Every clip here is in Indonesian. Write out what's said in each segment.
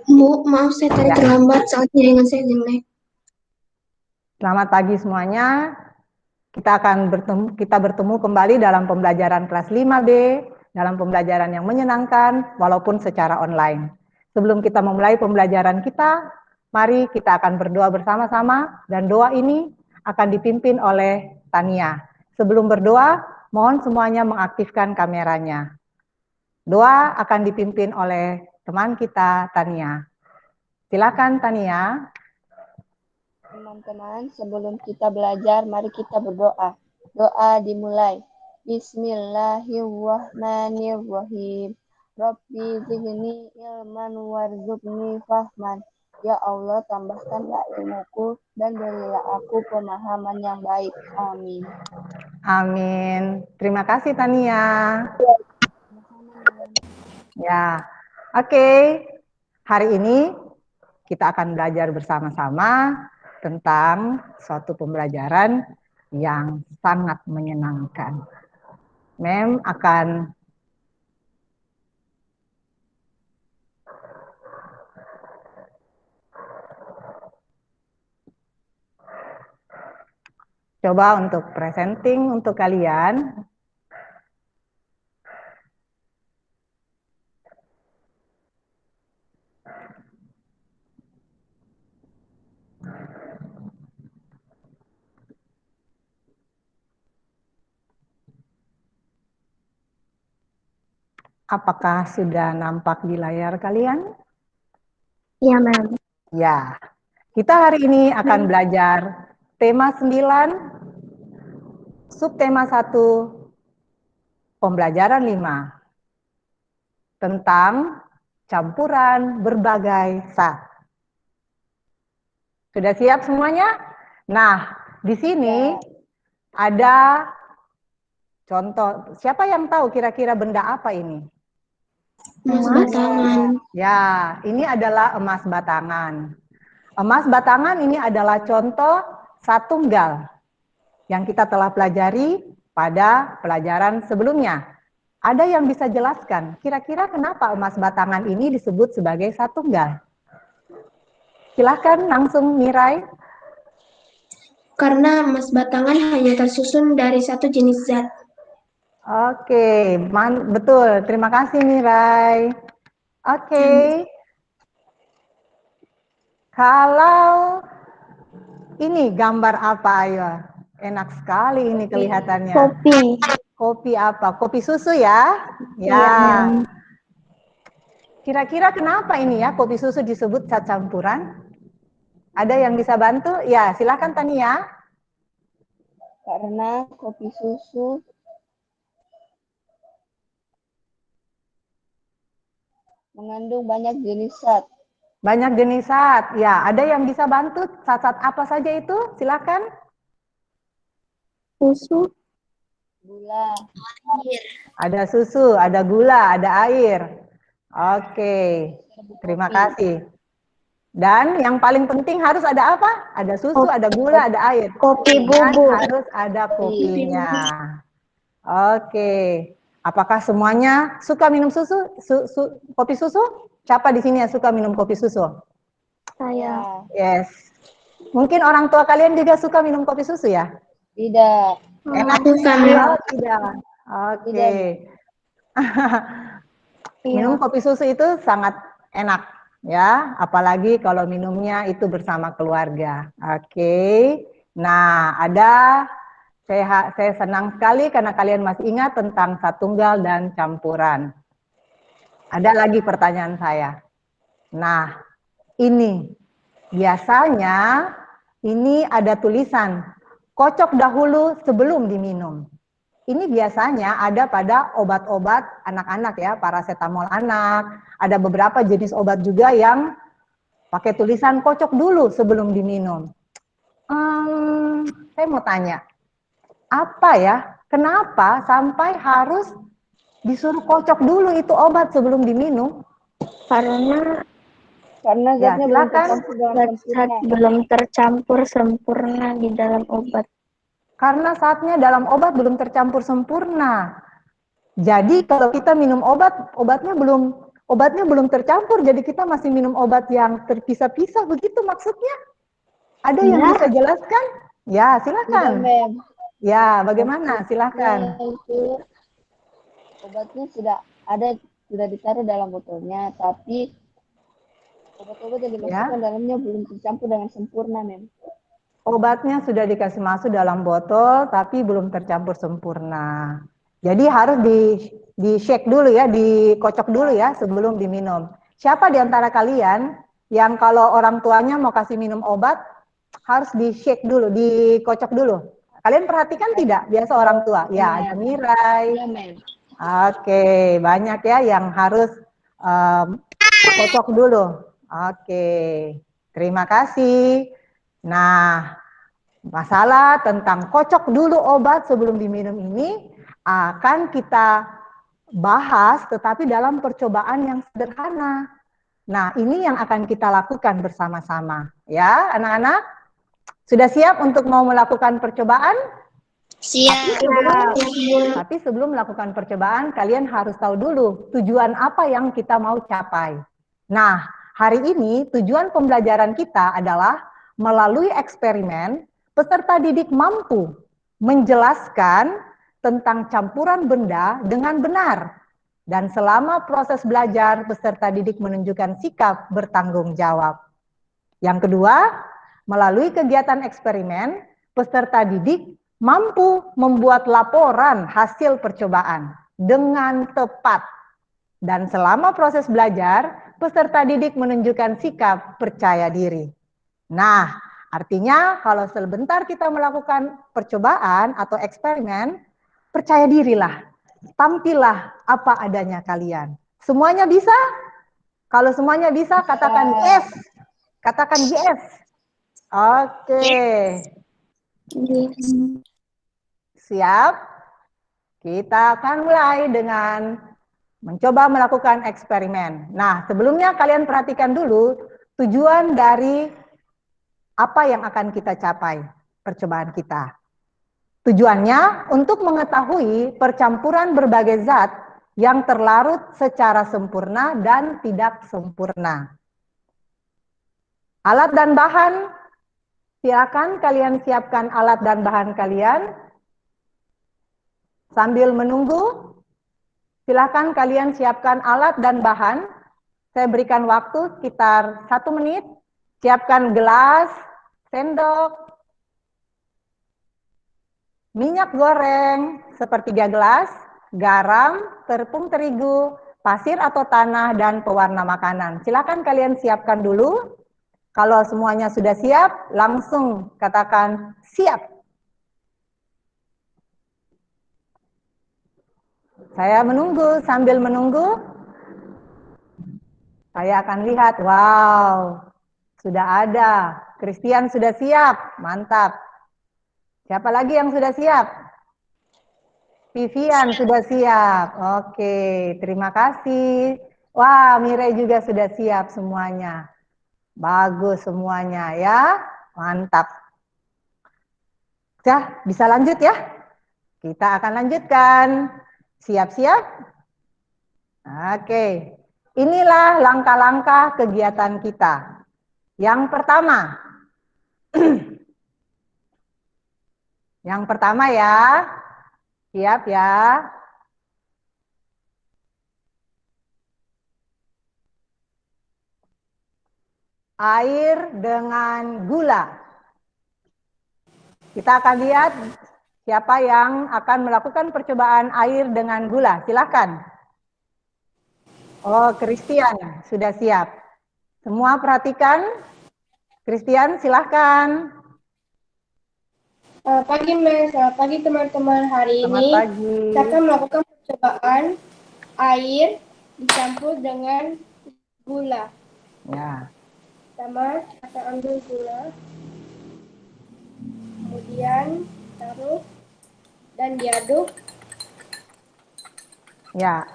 Bu, maaf saya tadi Ya, terlambat, soalnya jaringan saya jelek. selamat pagi semuanya. Kita bertemu kembali dalam pembelajaran kelas 5B, dalam pembelajaran yang menyenangkan walaupun secara online. Sebelum kita memulai pembelajaran kita, mari kita akan berdoa bersama-sama dan doa ini akan dipimpin oleh Tania. Sebelum berdoa, mohon semuanya mengaktifkan kameranya. Doa akan dipimpin oleh teman kita Tania. Silakan Tania. Teman-teman, sebelum kita belajar, mari kita berdoa. Doa dimulai. Bismillahirrahmanirrahim. Rabbi zidni ilman warzuqni fahman. Ya Allah, tambahkanlah ilmuku dan berilah aku pemahaman yang baik. Amin. Amin. Terima kasih Tania. Ya, oke. Hari ini kita akan belajar bersama-sama tentang suatu pembelajaran yang sangat menyenangkan. Mem akan coba untuk presenting untuk kalian. Apakah sudah nampak di layar kalian? Iya, Ma'am. Ya, kita hari ini akan belajar tema 9, subtema 1, pembelajaran 5, tentang campuran berbagai zat. Sudah siap semuanya? Nah, di sini ada contoh. Siapa yang tahu kira-kira benda apa ini? Emas batangan. Ya, ini adalah emas batangan. Emas batangan ini adalah contoh zat tunggal yang kita telah pelajari pada pelajaran sebelumnya. Ada yang bisa jelaskan, kira-kira kenapa emas batangan ini disebut sebagai zat tunggal? Silahkan langsung Mirai. Karena emas batangan hanya tersusun dari satu jenis zat. Oke, betul. Terima kasih Mirai. Oke. Kalau ini gambar apa ayo? Enak sekali ini kelihatannya. Kopi. Kopi apa? Kopi susu ya? Ya. Iya. Kira-kira kenapa ini ya kopi susu disebut zat campuran? Ada yang bisa bantu? Ya, silakan Tania. Karena kopi susu mengandung banyak jenis zat. Banyak jenis zat. Ya, ada yang bisa bantu zat-zat apa saja itu? Silakan. Susu. Gula. Ada susu, ada gula, ada air. Oke, terima kasih. Dan yang paling penting harus ada apa? Ada susu, ada gula, ada air. Kopi Dan bubuk. harus ada kopinya. Oke. Apakah semuanya suka minum susu? Kopi susu? Siapa di sini yang suka minum kopi susu? Saya. Yes. Mungkin orang tua kalian juga suka minum kopi susu ya? Tidak. Enak Bukan. Oh, tidak. Oke. Minum kopi susu itu sangat enak ya, apalagi kalau minumnya itu bersama keluarga. Oke. Nah, saya senang sekali karena kalian masih ingat tentang zat tunggal dan campuran. Ada lagi pertanyaan saya. Nah, ini biasanya ini ada tulisan kocok dahulu sebelum diminum. Ini biasanya ada pada obat-obat anak-anak ya, paracetamol anak. Ada beberapa jenis obat juga yang pakai tulisan kocok dulu sebelum diminum. Saya mau tanya, apa ya, kenapa sampai harus disuruh kocok dulu itu obat sebelum diminum? Karena zatnya belum tercampur sempurna di dalam obat. Karena saatnya dalam obat belum tercampur sempurna. Jadi kalau kita minum obat, obatnya belum obatnya belum tercampur, jadi kita masih minum obat yang terpisah-pisah, begitu maksudnya? Ada yang bisa jelaskan? Ya, Tidak, silakan. Mem. Ya, bagaimana? Silakan. Itu obatnya sudah ditaruh dalam botolnya, tapi obat-obat yang dimasukkan dalamnya belum tercampur dengan sempurna, Mem. Obatnya sudah dikasih masuk dalam botol, tapi belum tercampur sempurna. Jadi harus di-shake dulu ya, dikocok dulu ya sebelum diminum. Siapa di antara kalian yang kalau orang tuanya mau kasih minum obat, harus di-shake dulu, dikocok dulu? Kalian perhatikan tidak? Biasa orang tua. Ya, ada Mirai. Iya, Mem. Oke, banyak ya yang harus kocok dulu. Oke, terima kasih. Nah, masalah tentang kocok dulu obat sebelum diminum ini akan kita bahas, tetapi dalam percobaan yang sederhana. Nah, ini yang akan kita lakukan bersama-sama. Ya, anak-anak? Sudah siap untuk mau melakukan percobaan? Siap. Tapi sebelum melakukan percobaan, kalian harus tahu dulu tujuan apa yang kita mau capai. Nah, hari ini tujuan pembelajaran kita adalah melalui eksperimen, peserta didik mampu menjelaskan tentang campuran benda dengan benar. Dan selama proses belajar, peserta didik menunjukkan sikap bertanggung jawab. Yang kedua, melalui kegiatan eksperimen, peserta didik mampu membuat laporan hasil percobaan dengan tepat. Dan selama proses belajar, peserta didik menunjukkan sikap percaya diri. Nah, artinya kalau sebentar kita melakukan percobaan atau eksperimen, percaya dirilah, tampillah apa adanya kalian. Semuanya bisa? Kalau semuanya bisa, katakan yes. Katakan yes. Oke. Siap? Kita akan mulai dengan mencoba melakukan eksperimen. Nah, sebelumnya kalian perhatikan dulu tujuan dari apa yang akan kita capai percobaan kita. Tujuannya untuk mengetahui percampuran berbagai zat yang terlarut secara sempurna dan tidak sempurna. Alat dan bahan, silakan kalian siapkan alat dan bahan kalian. Sambil menunggu, silakan kalian siapkan alat dan bahan. Saya berikan waktu sekitar 1 menit. Siapkan gelas, sendok, minyak goreng sepertiga gelas, garam, tepung terigu, pasir atau tanah, dan pewarna makanan. Silakan kalian siapkan dulu. Kalau semuanya sudah siap, langsung katakan siap. Saya menunggu, sambil menunggu, saya akan lihat, wow, sudah ada. Christian sudah siap, mantap. Siapa lagi yang sudah siap? Vivian sudah siap. Oke, terima kasih. Wah, Mirai juga sudah siap semuanya. Bagus semuanya ya, mantap. Ya, bisa lanjut ya? Kita akan lanjutkan. Siap-siap? Oke, inilah langkah-langkah kegiatan kita. Yang pertama, ya, siap ya. Air dengan gula. Kita akan lihat siapa yang akan melakukan percobaan air dengan gula. Silakan. Oh, Christian sudah siap. Semua perhatikan. Christian, silahkan. Selamat pagi, Mas. Selamat pagi, teman-teman. Hari Selamat ini pagi. kita akan melakukan percobaan air dicampur dengan gula. Ya. Pertama, kita ambil gula, kemudian taruh dan diaduk. Ya.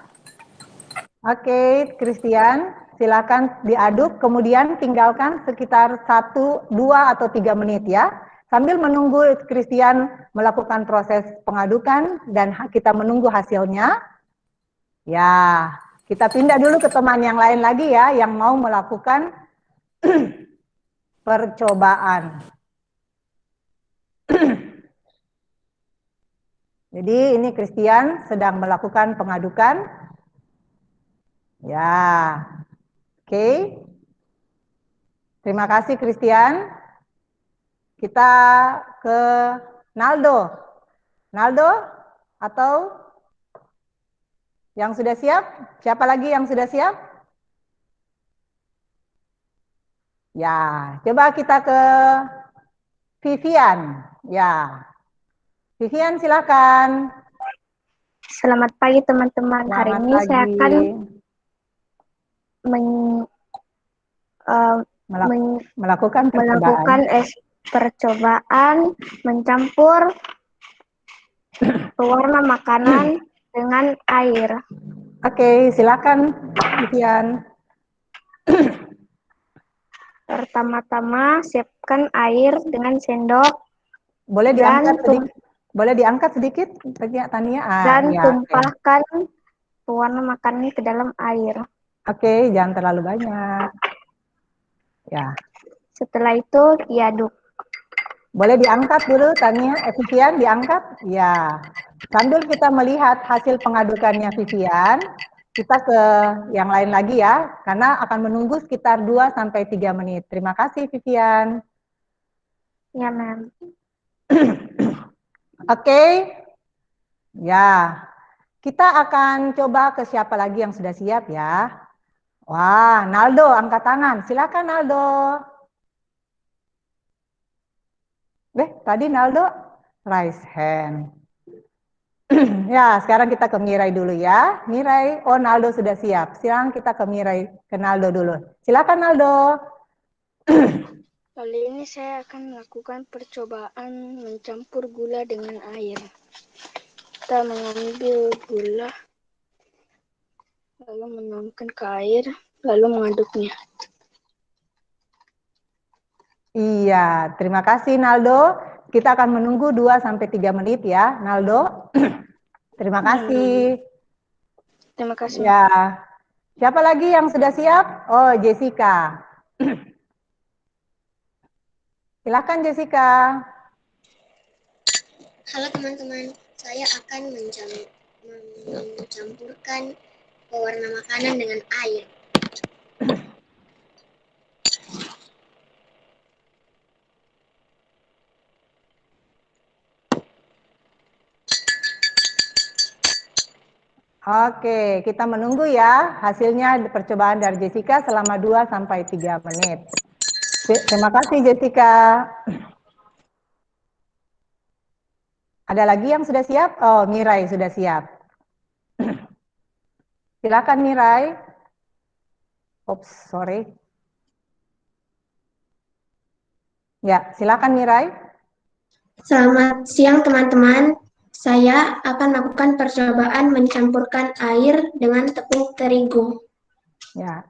Oke, Christian, silakan diaduk, kemudian tinggalkan sekitar 1, 2, atau 3 menit ya. Sambil menunggu Christian melakukan proses pengadukan dan kita menunggu hasilnya. Ya, Kita pindah dulu ke teman yang lain lagi ya, yang mau melakukan percobaan. Jadi ini Christian sedang melakukan pengadukan. Ya, oke. Terima kasih Christian. Kita ke Naldo. Naldo atau yang sudah siap? Siapa lagi yang sudah siap? Ya, coba kita ke Vivian. Ya, Vivian silakan. Selamat pagi teman-teman. Hari Selamat ini pagi. saya akan Melakukan percobaan. melakukan percobaan mencampur pewarna makanan dengan air. Oke, silakan Vivian. Pertama-tama siapkan air dengan sendok Boleh dan diangkat sedikit? Boleh diangkat sedikit, Tania? dan Ya, tumpahkan pewarna makanan ke dalam air. Oke, jangan terlalu banyak. Ya. Setelah itu diaduk. Boleh diangkat dulu, Tania. Vivian, diangkat? Ya. Sambil kita melihat hasil pengadukannya Vivian, kita ke yang lain lagi ya, karena akan menunggu sekitar 2-3 menit. Terima kasih, Vivian. Ya, Ma'am. Oke. Ya. Kita akan coba ke siapa lagi yang sudah siap ya. Wah, Naldo angkat tangan. Silakan Naldo. Tadi Naldo raise hand. Ya, sekarang kita ke Mirai dulu ya. Mirai, oh Naldo sudah siap. Silakan kita ke Mirai, ke Naldo dulu. Silakan Naldo. Kali ini saya akan melakukan percobaan mencampur gula dengan air. Kita mengambil gula, lalu menuangkan ke air, lalu mengaduknya. Iya, terima kasih Naldo. Kita akan menunggu 2-3 menit ya, Naldo. Terima kasih. Terima kasih. Ya. Siapa lagi yang sudah siap? Oh, Jessica. Silakan Jessica. Halo teman-teman, saya akan mencampurkan pewarna makanan dengan air. Oke, kita menunggu ya hasilnya percobaan dari Jessica selama 2-3 menit. Terima kasih Jessica. Ada lagi yang sudah siap? Oh, Mirai sudah siap. Silakan Mirai. Oops, sorry. Ya, silakan Mirai. Selamat siang teman-teman. Saya akan melakukan percobaan mencampurkan air dengan tepung terigu. Ya.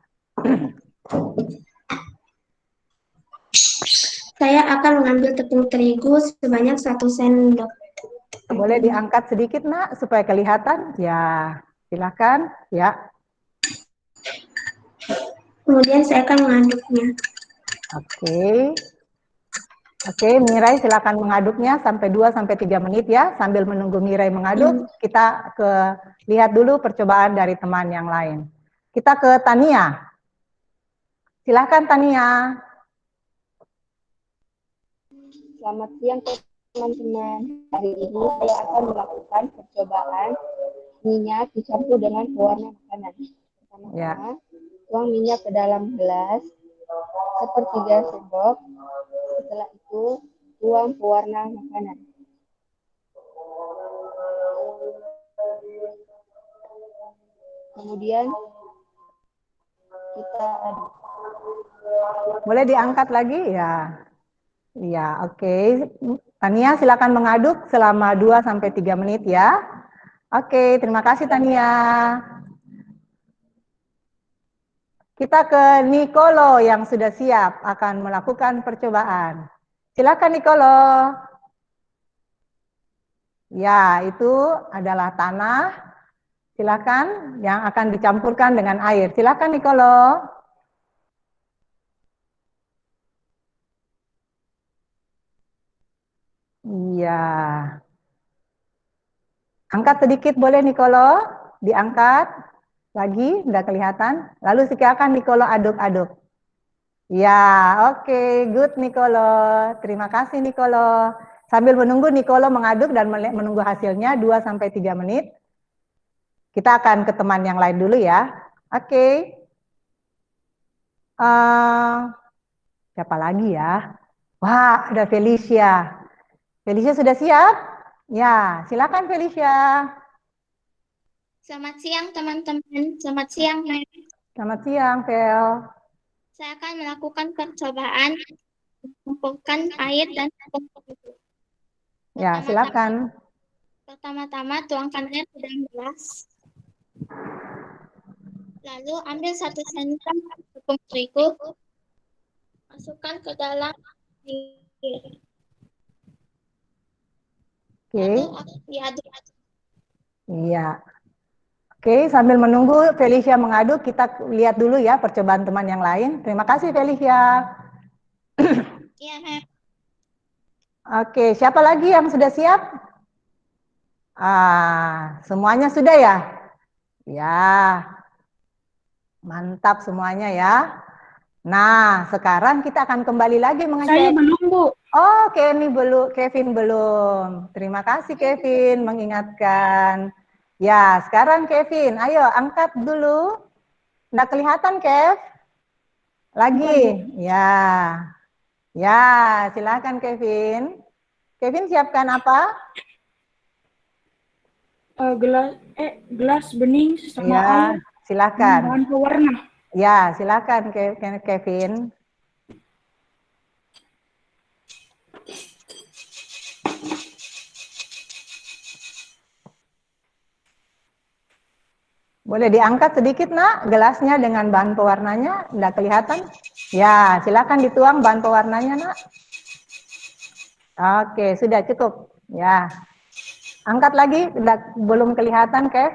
Saya akan mengambil tepung terigu sebanyak 1 sendok. Boleh diangkat sedikit, Nak, supaya kelihatan? Ya, silakan. Ya. Kemudian saya akan mengaduknya. Oke. Oke, Mirai silakan mengaduknya sampai 2-3 menit ya. Sambil menunggu Mirai mengaduk, kita lihat dulu percobaan dari teman yang lain. Kita ke Tania. Silakan Tania. Selamat siang teman-teman. Hari ini saya akan melakukan percobaan minyak dicampur dengan pewarna makanan. Pertama-tama, tuang minyak ke dalam gelas sepertiga sendok. Setelah itu, tuang pewarna makanan. Kemudian kita aduk. Boleh diangkat lagi ya? Iya, oke. Tania silakan mengaduk selama 2-3 menit ya. Oke, terima kasih Tania. Kita ke Nicolo yang sudah siap akan melakukan percobaan. Silakan Nicolo. Ya, itu adalah tanah Silakan yang akan dicampurkan dengan air. Silakan Nicolo. Iya. Angkat sedikit boleh Nicolo? Diangkat. Lagi, udah kelihatan. Lalu silakan Nicolo aduk-aduk. Ya, oke, good Nicolo. Terima kasih Nicolo. Sambil menunggu Nicolo mengaduk dan menunggu hasilnya 2-3 menit. Kita akan ke teman yang lain dulu ya. Oke. Siapa lagi ya? Wah, ada Felicia. Felicia sudah siap? Ya, silakan Felicia. Selamat siang teman-teman. Selamat siang, Mem. Selamat siang, Fel. Saya akan melakukan percobaan mengumpulkan air dan tepung terigu. Ya, silakan. Pertama-tama tuangkan air ke dalam gelas. Lalu ambil 1 sendok tepung terigu, masukkan ke dalam air. Lalu diaduk. Iya. Oke, sambil menunggu Felicia mengaduk, kita lihat dulu ya percobaan teman yang lain. Terima kasih Felicia. Iya, Mem. Oke, siapa lagi yang sudah siap? Semuanya sudah ya? Ya, mantap semuanya ya. Nah, sekarang kita akan kembali lagi mengecek. Saya belum, Bu. Oh, Kevin belum. Terima kasih Kevin mengingatkan. Ya, sekarang Kevin, ayo angkat dulu. Nggak kelihatan, Kev? Lagi, ya. Ya, silakan Kevin. Kevin siapkan apa? Gelas bening sama Ya, air silakan. bahan pewarna. Ya, silakan Kevin. Boleh diangkat sedikit, Nak, gelasnya dengan bahan pewarnanya, nggak kelihatan? Ya, silakan dituang bahan pewarnanya, Nak. Oke, sudah cukup. Ya, angkat lagi, belum kelihatan, Kev.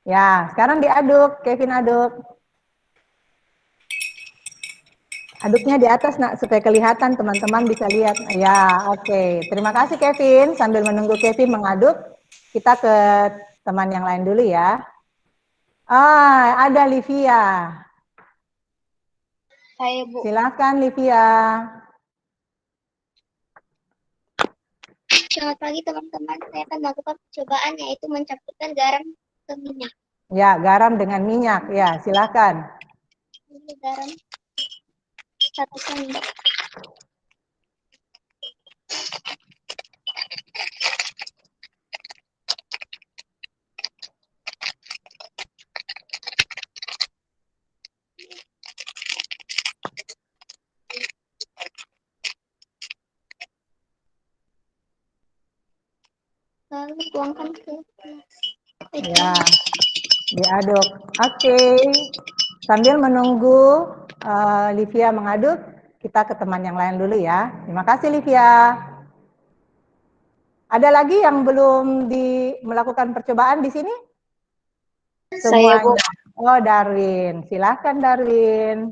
Ya, sekarang diaduk, Kevin aduk. Aduknya di atas, Nak, supaya kelihatan teman-teman bisa lihat. Ya, oke. Terima kasih, Kevin. Sambil menunggu Kevin mengaduk, kita ke teman yang lain dulu ya. Ada Livia. Saya, Bu. Silakan Livia. Selamat pagi teman-teman. Saya akan melakukan percobaan yaitu mencampurkan garam ke minyak. Ya, garam dengan minyak. Ya, silakan. Ini garam 1 sendok. Lalu tuangkan ke Ya, diaduk. Oke. Sambil menunggu Livia mengaduk, kita ke teman yang lain dulu ya. Terima kasih Livia. Ada lagi yang belum melakukan percobaan di sini? Saya, Bu. Oh, Darwin. Silakan Darwin.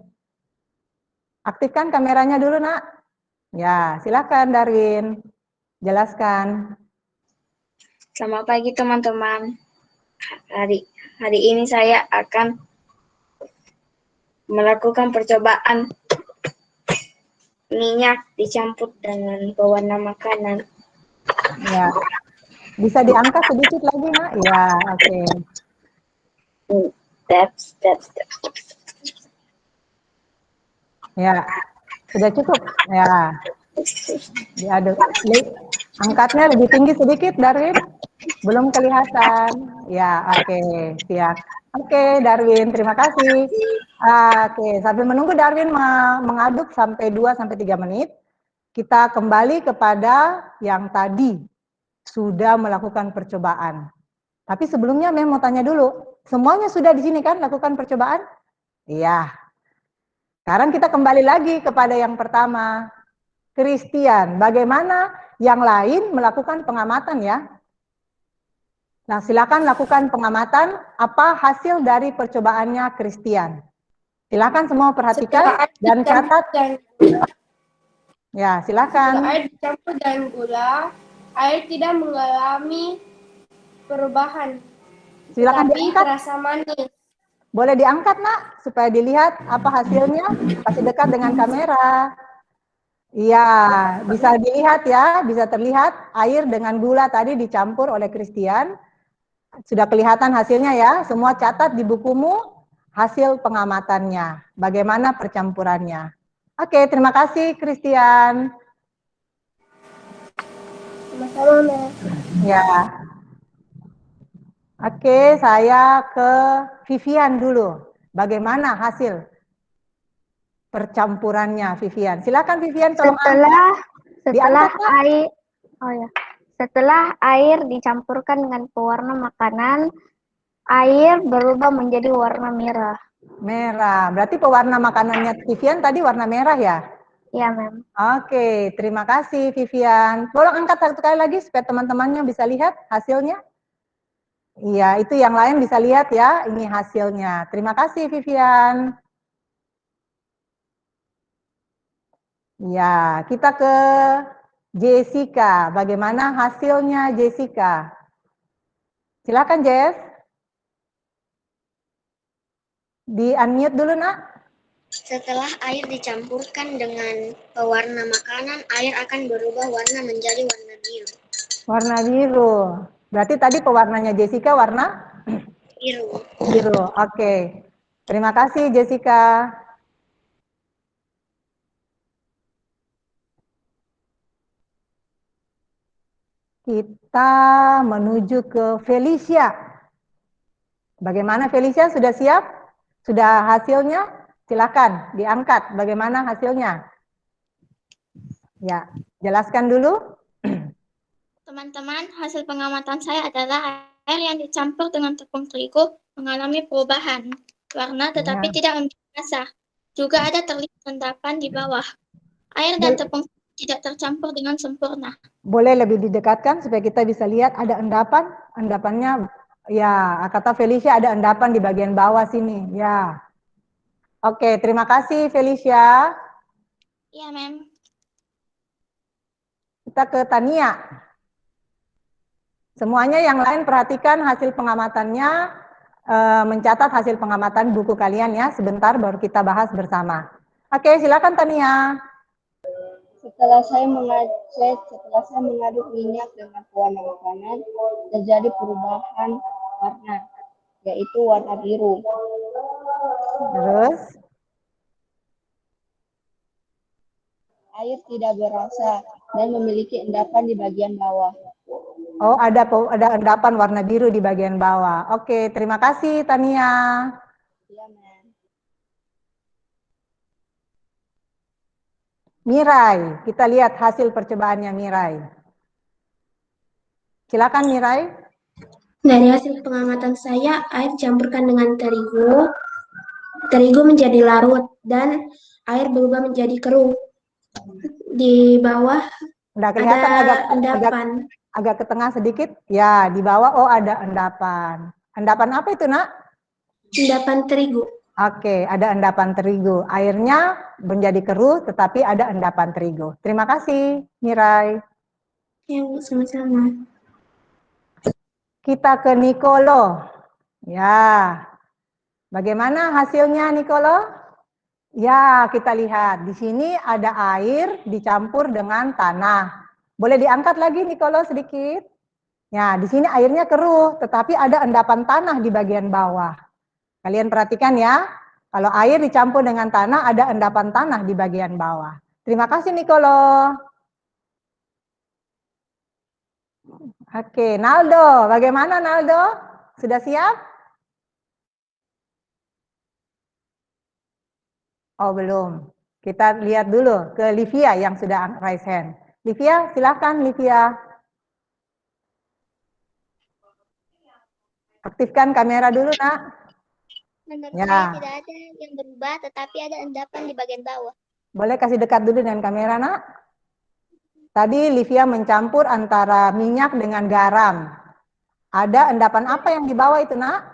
Aktifkan kameranya dulu, Nak. Ya, silakan Darwin. Jelaskan. Selamat pagi teman-teman. Hari ini saya akan melakukan percobaan minyak dicampur dengan pewarna makanan. Ya. Bisa diangkat sedikit lagi, Nak? Ya, oke. Step. Ya. Sudah cukup. Ya. Diaduk. Angkatnya lebih tinggi sedikit, Darwin. Belum kelihatan. Ya, oke. Siap. Oke, Darwin. Terima kasih. Oke, sambil menunggu Darwin mengaduk sampai 2-3 menit, kita kembali kepada yang tadi sudah melakukan percobaan. Tapi sebelumnya Mem mau tanya dulu, semuanya sudah di sini kan lakukan percobaan? Iya. Sekarang kita kembali lagi kepada yang pertama. Christian, bagaimana yang lain melakukan pengamatan ya? Nah, silakan lakukan pengamatan apa hasil dari percobaannya Christian. Silakan semua perhatikan dan catat. Ya, silakan. Setelah air dicampur dengan gula, air tidak mengalami perubahan, Silakan tetapi diangkat. terasa manis. Boleh diangkat, Nak, supaya dilihat apa hasilnya. Kasih dekat dengan kamera. Iya, bisa dilihat ya, bisa terlihat air dengan gula tadi dicampur oleh Christian. Sudah kelihatan hasilnya ya, semua catat di bukumu hasil pengamatannya, bagaimana percampurannya. Oke, terima kasih Christian. Sama-sama, Mas. Ya. Oke, saya ke Vivian dulu. Bagaimana hasil percampurannya, Vivian? Silakan Vivian, tolong Setelah diangkat, Pak. air setelah air dicampurkan dengan pewarna makanan, air berubah menjadi warna merah. Merah. Berarti pewarna makanannya Vivian tadi warna merah ya? Ya, Mem. Oke, terima kasih Vivian. Tolong angkat satu kali lagi supaya teman-temannya bisa lihat hasilnya. Iya, itu yang lain bisa lihat ya, ini hasilnya. Terima kasih Vivian. Ya, kita ke Jessica. Bagaimana hasilnya Jessica? Silakan Jess. Di-unmute dulu, Nak. Setelah air dicampurkan dengan pewarna makanan, air akan berubah warna menjadi warna biru. Warna biru. Berarti tadi pewarnanya Jessica warna? Biru. Biru, oke. Terima kasih Jessica. Kita menuju ke Felicia. Bagaimana Felicia, sudah siap? Sudah hasilnya? Silakan diangkat. Bagaimana hasilnya? Ya, jelaskan dulu. Teman-teman, hasil pengamatan saya adalah air yang dicampur dengan tepung terigu mengalami perubahan warna tetapi tidak memiliki rasa. Juga ada terlihat endapan di bawah. Air dan tepung tidak tercampur dengan sempurna. Boleh lebih didekatkan supaya kita bisa lihat ada endapan. Endapannya, ya, kata Felicia ada endapan di bagian bawah sini. Ya. Oke, terima kasih Felicia. Iya, Mem. Kita ke Tania. Semuanya yang lain perhatikan hasil pengamatannya, mencatat hasil pengamatan buku kalian ya. Sebentar baru kita bahas bersama. Oke, silakan Tania. Setelah saya mengaduk minyak dengan pewarna makanan, terjadi perubahan warna, yaitu warna biru. Terus? Air tidak berasa dan memiliki endapan di bagian bawah. Oh, ada endapan warna biru di bagian bawah. Oke, terima kasih Tania. Iya, Mem. Mirai, kita lihat hasil percobaannya Mirai. Silakan Mirai. Dari hasil pengamatan saya, air dicampurkan dengan terigu. Terigu menjadi larut dan air berubah menjadi keruh. Di bawah Udah kelihatan ada endapan. agak ke tengah sedikit. Ya, di bawah oh ada endapan. Endapan apa itu, Nak? Endapan terigu. Oke, ada endapan terigu. Airnya menjadi keruh, tetapi ada endapan terigu. Terima kasih, Mirai. Ya, Bu, sama-sama. Kita ke Nicolo. Ya, bagaimana hasilnya, Nicolo? Ya, kita lihat. Di sini ada air dicampur dengan tanah. Boleh diangkat lagi, Nicolo, sedikit? Ya, di sini airnya keruh, tetapi ada endapan tanah di bagian bawah. Kalian perhatikan ya, kalau air dicampur dengan tanah, ada endapan tanah di bagian bawah. Terima kasih, Nicolo. Oke, Naldo. Bagaimana, Naldo? Sudah siap? Oh, belum. Kita lihat dulu ke Livia yang sudah raise hand. Livia, silakan, Livia. Aktifkan kamera dulu, Nak. Menurut Ya. saya tidak ada yang berubah, tetapi ada endapan di bagian bawah. Boleh kasih dekat dulu dengan kamera, Nak? Tadi Livia mencampur antara minyak dengan garam. Ada endapan apa yang di bawah itu, Nak?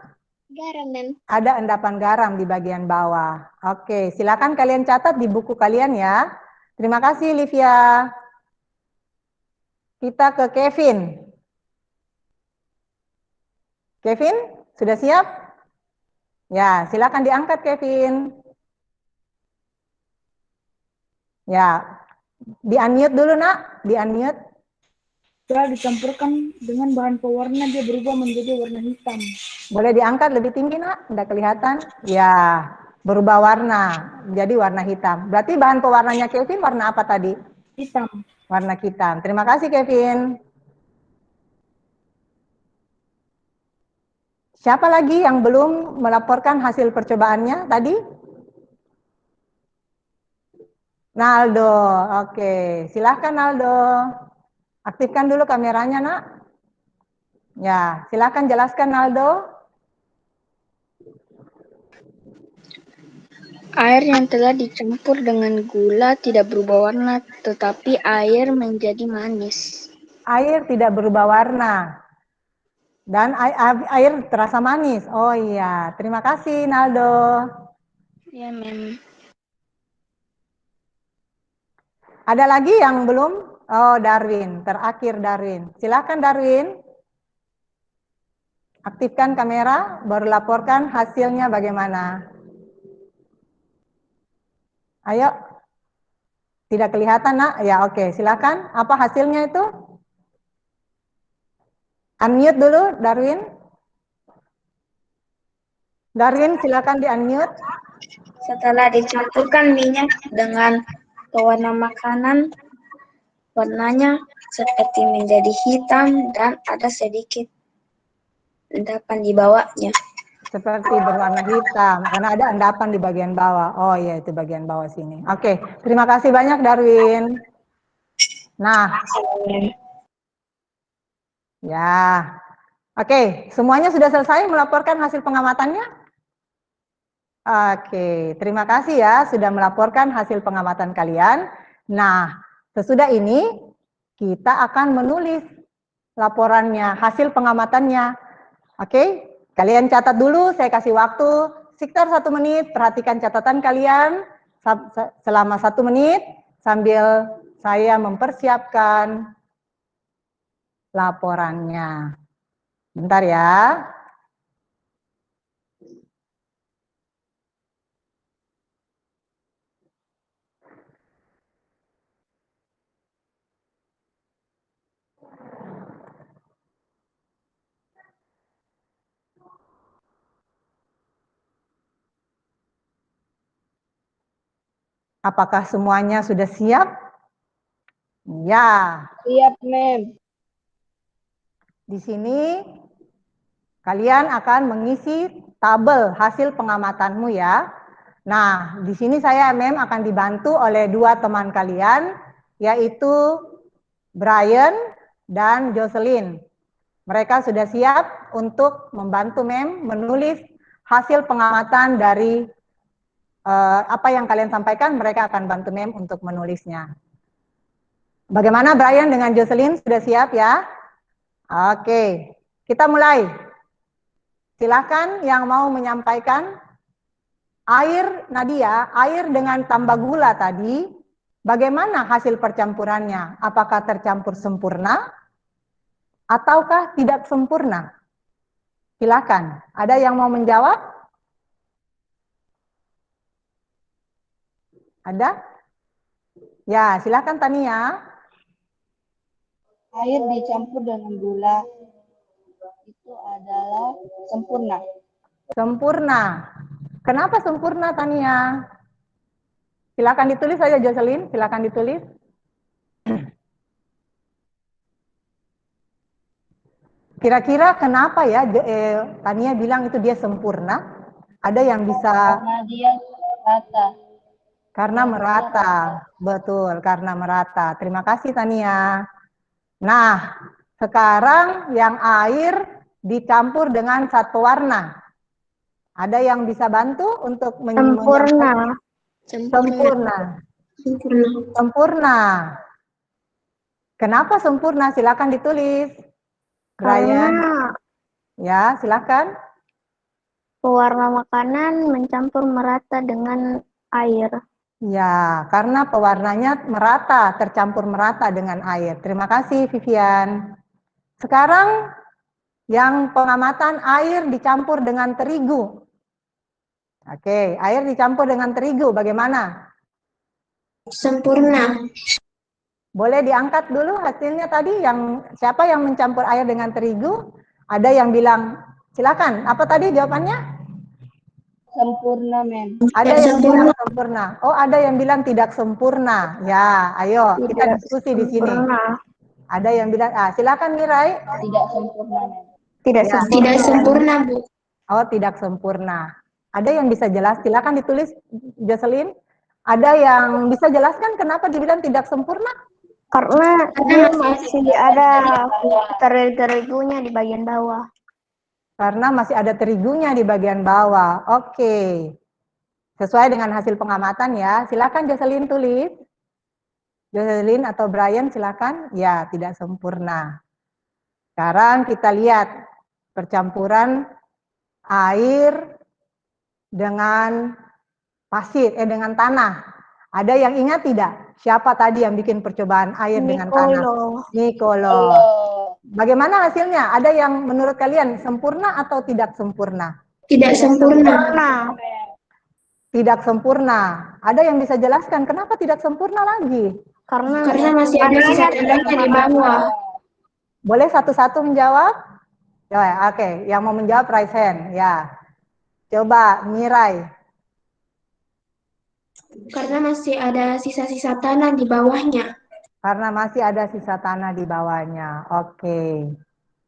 Garam, Mem. Ada endapan garam di bagian bawah. Oke, silakan kalian catat di buku kalian ya. Terima kasih, Livia. Kita ke Kevin. Kevin, sudah siap? Ya, silakan diangkat, Kevin. Ya, di-unmute dulu, Nak. Di-unmute. Setelah dicampurkan dengan bahan pewarna, dia berubah menjadi warna hitam. Boleh diangkat lebih tinggi, Nak? Tidak kelihatan? Ya, berubah warna. Jadi warna hitam. Berarti bahan pewarnanya Kevin warna apa tadi? Hitam. Warna hitam. Terima kasih, Kevin. Siapa lagi yang belum melaporkan hasil percobaannya tadi? Naldo. Oke, silahkan Naldo. Aktifkan dulu kameranya, Nak. Ya, silahkan jelaskan, Naldo. Air yang telah dicampur dengan gula tidak berubah warna, tetapi air menjadi manis. Air tidak berubah warna. Dan air terasa manis. Oh iya, terima kasih, Naldo. Ya, Mem. Ada lagi yang belum? Oh, Darwin. Terakhir Darwin. Silakan Darwin. Aktifkan kamera, baru laporkan hasilnya bagaimana. Ayo. Tidak kelihatan, Nak? Ya, oke. Silakan. Apa hasilnya itu? Unmute dulu, Darwin. Darwin, silakan di-unmute. Setelah dicampurkan minyak dengan pewarna makanan, warnanya seperti menjadi hitam dan ada sedikit endapan di bawahnya. Seperti berwarna hitam, karena ada endapan di bagian bawah. Oh iya, itu bagian bawah sini. Oke, terima kasih banyak Darwin. Nah, ya. Oke, semuanya sudah selesai melaporkan hasil pengamatannya? Oke, terima kasih ya sudah melaporkan hasil pengamatan kalian. Nah, sesudah ini kita akan menulis laporannya, hasil pengamatannya. Oke, kalian catat dulu, saya kasih waktu sekitar 1 menit, perhatikan catatan kalian selama 1 menit sambil saya mempersiapkan laporannya. Bentar ya. Apakah semuanya sudah siap? Ya. Siap, Mem. Di sini kalian akan mengisi tabel hasil pengamatanmu ya. Nah, di sini saya Mem akan dibantu oleh 2 teman kalian, yaitu Brian dan Jocelyn. Mereka sudah siap untuk membantu Mem menulis hasil pengamatan dari apa yang kalian sampaikan, mereka akan bantu Mem untuk menulisnya. Bagaimana Brian dengan Jocelyn? Sudah siap ya? Oke, kita mulai. Silakan yang mau menyampaikan. Air, Nadia, air dengan tambah gula tadi, bagaimana hasil percampurannya? Apakah tercampur sempurna? Ataukah tidak sempurna? Silakan, ada yang mau menjawab? Ada? Ya, silakan Tania. Air dicampur dengan gula itu adalah sempurna. Sempurna. Kenapa sempurna, Tania? Silakan ditulis saja, Jocelyn. Silakan ditulis. Kira-kira kenapa ya Tania bilang itu dia sempurna? Ada yang bisa... Karena dia rata. Karena merata. Betul, karena merata. Terima kasih, Tania. Nah, sekarang yang air dicampur dengan satu warna. Ada yang bisa bantu untuk Sempurna. Sempurna. Sempurna. Kenapa sempurna? Silakan ditulis. Karena Ya, silakan. Pewarna makanan mencampur merata dengan air. Ya, karena pewarnanya merata, tercampur merata dengan air. Terima kasih, Vivian. Sekarang yang pengamatan air dicampur dengan terigu. Oke, air dicampur dengan terigu, bagaimana? Sempurna. Boleh diangkat dulu hasilnya tadi, siapa yang mencampur air dengan terigu? Ada yang bilang, silakan, apa tadi jawabannya? Sempurna, Mem. Ada Tidak yang sempurna. bilang sempurna. Oh, ada yang bilang tidak sempurna. Ya, ayo kita diskusi di sini. Ada yang bilang, silakan Mirai. Tidak sempurna, Mem. Tidak Ya. sempurna. Tidak sempurna, Bu. Oh, tidak sempurna. Ada yang bisa jelas? Silakan ditulis, Jocelyn. Ada yang bisa jelaskan kenapa dibilang tidak sempurna? Karena dia masih ada terigunya di bagian bawah. Karena masih ada terigunya di bagian bawah. Oke. Sesuai dengan hasil pengamatan ya. Silakan Jocelyn tulis. Jocelyn atau Brian silakan. Ya, tidak sempurna. Sekarang kita lihat percampuran air dengan pasir, dengan tanah. Ada yang ingat tidak? Siapa tadi yang bikin percobaan air dengan tanah? Nicolo. Bagaimana hasilnya? Ada yang menurut kalian sempurna atau tidak sempurna? Tidak sempurna. Tidak sempurna. Ada yang bisa jelaskan kenapa tidak sempurna lagi? Karena masih ada sisa tanahnya di bawah. Boleh satu-satu menjawab? Ya, oke. Yang mau menjawab raise hand. Ya. Coba Mirai. Karena masih ada sisa-sisa tanah di bawahnya. Karena masih ada sisa tanah di bawahnya. Oke.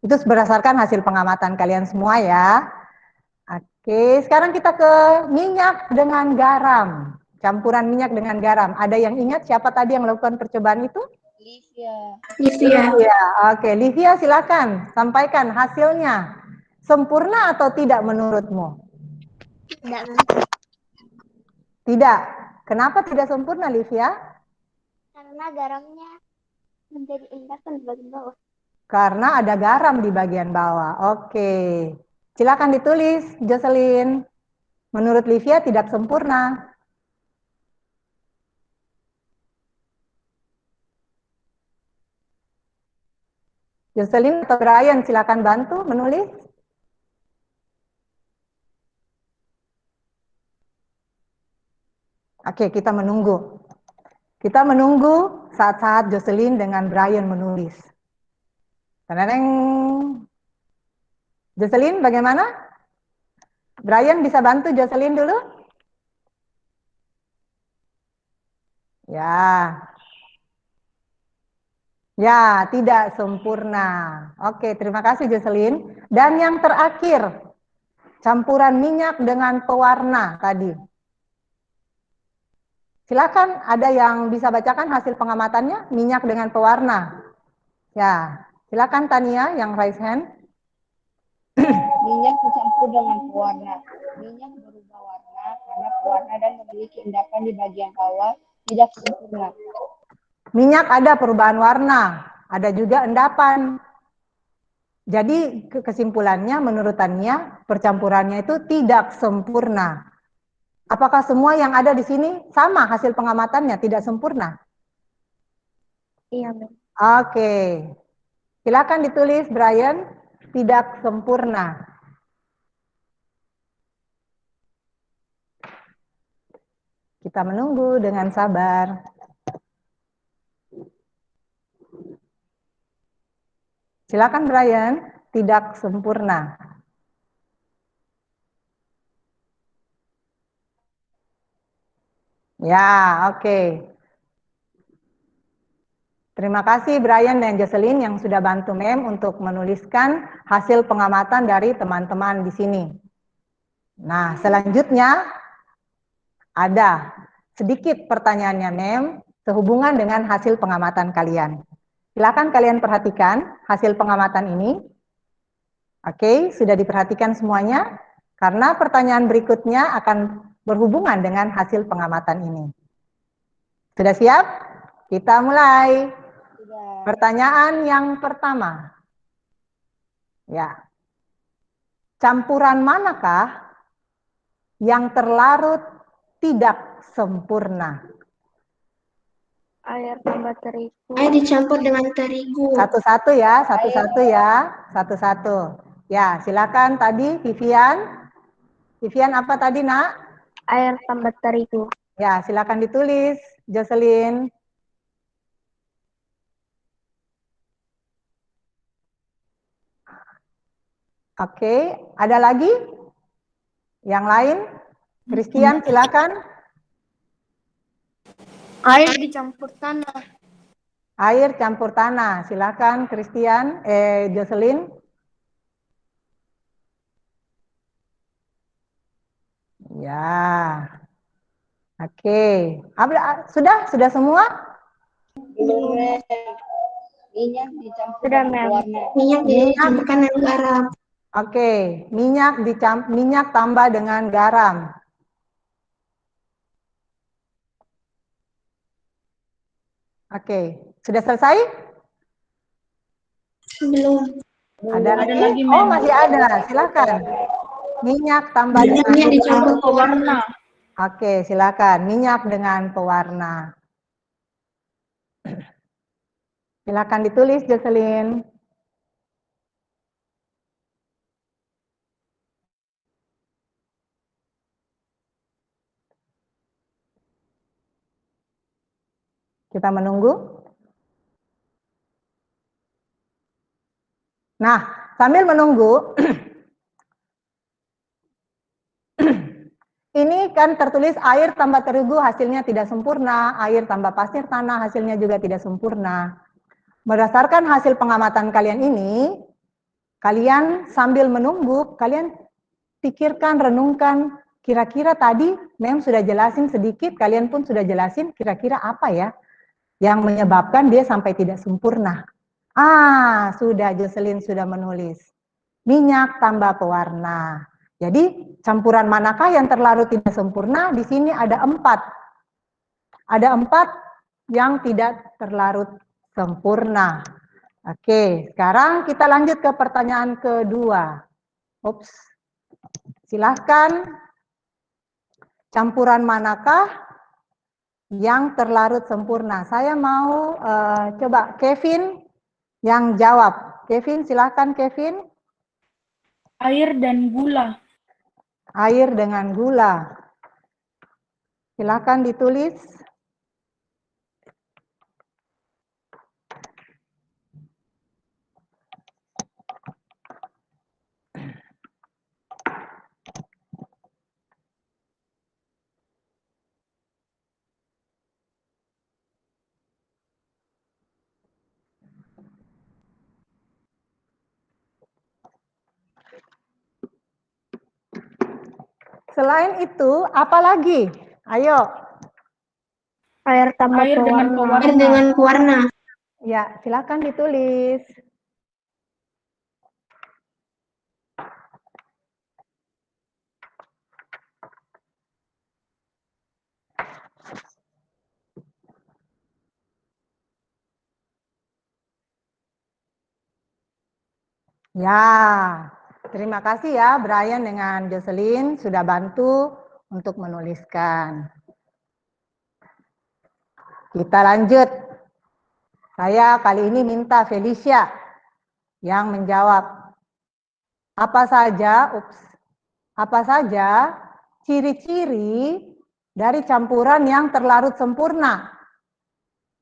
Itu berdasarkan hasil pengamatan kalian semua ya. Oke, sekarang kita ke minyak dengan garam. Campuran minyak dengan garam. Ada yang ingat siapa tadi yang melakukan percobaan itu? Livia. Oke, Livia silakan sampaikan hasilnya. Sempurna atau tidak menurutmu? Tidak. Kenapa tidak sempurna, Livia? Karena garamnya menjadi endakan di bagian bawah. Karena ada garam di bagian bawah. Oke. Silakan ditulis, Jocelyn. Menurut Livia tidak sempurna. Jocelyn atau Brian silakan bantu menulis. Oke, kita menunggu. Kita menunggu saat-saat Jocelyn dengan Brian menulis. Teneng. Jocelyn bagaimana? Brian bisa bantu Jocelyn dulu? Ya. Ya, tidak sempurna. Oke, terima kasih Jocelyn. Dan yang terakhir, campuran minyak dengan pewarna tadi. Silakan, ada yang bisa bacakan hasil pengamatannya, minyak dengan pewarna. Ya, silakan Tania yang raise hand. Minyak dicampur dengan pewarna. Minyak berubah warna karena pewarna dan memiliki endapan di bagian bawah tidak sempurna. Minyak ada perubahan warna, ada juga endapan. Jadi kesimpulannya menurut Tania, percampurannya itu tidak sempurna. Apakah semua yang ada di sini sama hasil pengamatannya, tidak sempurna? Iya, Oke. Silakan ditulis Brian, tidak sempurna. Kita menunggu dengan sabar. Silakan Brian, tidak sempurna. Ya, oke. Terima kasih Brian dan Jocelyn yang sudah bantu Mem untuk menuliskan hasil pengamatan dari teman-teman di sini. Nah, selanjutnya ada sedikit pertanyaannya Mem sehubungan dengan hasil pengamatan kalian. Silakan kalian perhatikan hasil pengamatan ini. Oke, sudah diperhatikan semuanya? Karena pertanyaan berikutnya akan berhubungan dengan hasil pengamatan ini. Sudah siap? Kita mulai. Pertanyaan yang pertama. Ya. campuran manakah yang terlarut tidak sempurna? Air tambah terigu. Air dicampur dengan terigu. Satu-satu ya, satu-satu ya, satu-satu. Ya, silakan tadi Vivian. Vivian apa tadi, Nak? Air tambah terigu. Ya, silakan ditulis, Jocelyn. Oke, ada lagi? Yang lain? Christian, silakan. Air dicampur tanah. Air campur tanah. Silakan Christian, Jocelyn. Ya. Oke. Sudah semua? Belum, Mem. Minyak dicampur Sudah, dengan Mem. pewarna. Minyak dicampurkan dengan garam. Oke, minyak tambah dengan garam. Oke, sudah selesai? Belum. Ada lagi? lagi, Oh, Mem. masih ada. Silakan. Minyak tambah dengan Minyak dicampur pewarna. Oke, silakan. Minyak dengan pewarna. Silakan ditulis, Jocelyn. Kita menunggu. Nah, sambil menunggu, ini kan tertulis air tambah terigu hasilnya tidak sempurna, air tambah pasir tanah hasilnya juga tidak sempurna. Berdasarkan hasil pengamatan kalian ini, kalian sambil menunggu, kalian pikirkan, renungkan, kira-kira tadi Mem sudah jelasin sedikit, kalian pun sudah jelasin kira-kira apa ya yang menyebabkan dia sampai tidak sempurna. Sudah, Jocelyn sudah menulis. Minyak tambah pewarna. Jadi campuran manakah yang terlarut tidak sempurna? Di sini ada 4. Ada 4 yang tidak terlarut sempurna. Oke, sekarang kita lanjut ke pertanyaan kedua. Silahkan, campuran manakah yang terlarut sempurna? Saya mau coba Kevin yang jawab. Kevin, silahkan Kevin. Air dan gula. Air dengan gula. Silahkan ditulis. Selain itu, apa lagi? Ayo. Air tambah Air dengan pewarna. Air dengan pewarna. Ya, silakan ditulis. Ya, terima kasih ya Brian dengan Jocelyn sudah bantu untuk menuliskan. Kita lanjut. Saya kali ini minta Felicia yang menjawab. Apa saja ciri-ciri dari campuran yang terlarut sempurna?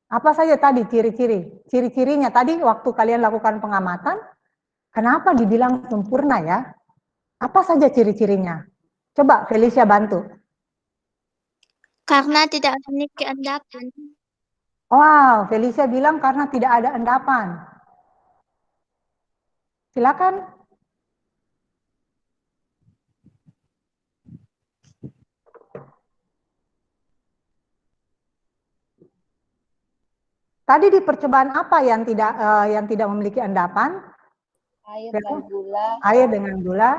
Apa saja tadi ciri-ciri? Ciri-cirinya tadi waktu kalian lakukan pengamatan, kenapa dibilang sempurna ya? Apa saja ciri-cirinya? Coba Felicia bantu. Karena tidak memiliki endapan. Wow, Felicia bilang karena tidak ada endapan. Silakan. Tadi di percobaan apa yang tidak memiliki endapan? Air dan gula. Air dengan gula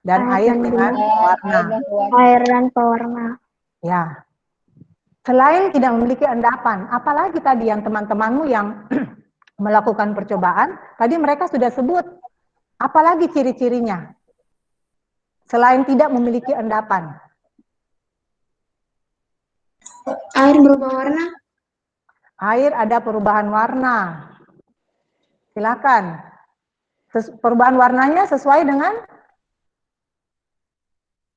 dan air dengan pewarna. Air dan pewarna. Ya. Selain tidak memiliki endapan, apalagi tadi yang teman-temanmu yang melakukan percobaan, tadi mereka sudah sebut, apalagi ciri-cirinya? selain tidak memiliki endapan? Air berubah warna. Air ada perubahan warna. Silakan. Perubahan warnanya sesuai dengan?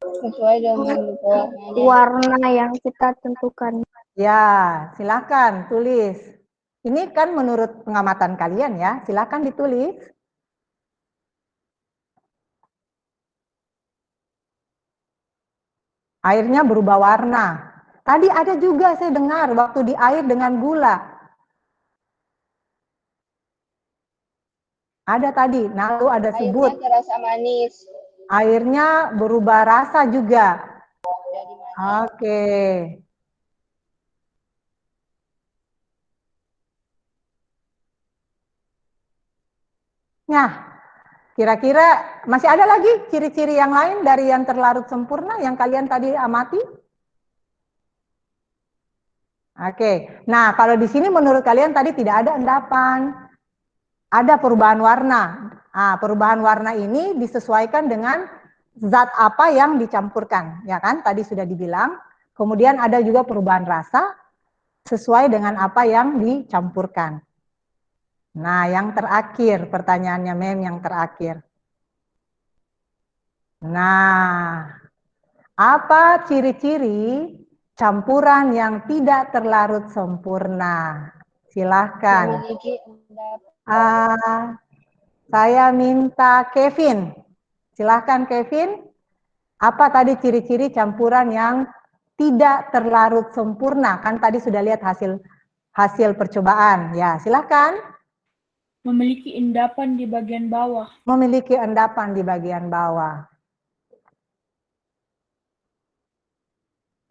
Sesuai dengan warnanya. Warna yang kita tentukan. Ya, silakan tulis. Ini kan menurut pengamatan kalian ya, silakan ditulis. Airnya berubah warna. Tadi ada juga saya dengar waktu di air dengan gula. Ada tadi, lalu ada sebut. Airnya terasa manis. Airnya berubah rasa juga. Jadi manis. Oke. Nah, kira-kira masih ada lagi ciri-ciri yang lain dari yang terlarut sempurna yang kalian tadi amati? Oke, nah kalau di sini menurut kalian tadi tidak ada endapan, ada perubahan warna. Nah, perubahan warna ini disesuaikan dengan zat apa yang dicampurkan, ya kan? Tadi sudah dibilang. Kemudian ada juga perubahan rasa sesuai dengan apa yang dicampurkan. Nah, yang terakhir, pertanyaannya Mem yang terakhir. Nah, apa ciri-ciri campuran yang tidak terlarut sempurna? Silahkan. Memiliki endapan. Saya minta Kevin. Silahkan Kevin. Apa tadi ciri-ciri campuran yang tidak terlarut sempurna? Kan tadi sudah lihat hasil percobaan. Ya, silahkan. Memiliki endapan di bagian bawah. Memiliki endapan di bagian bawah.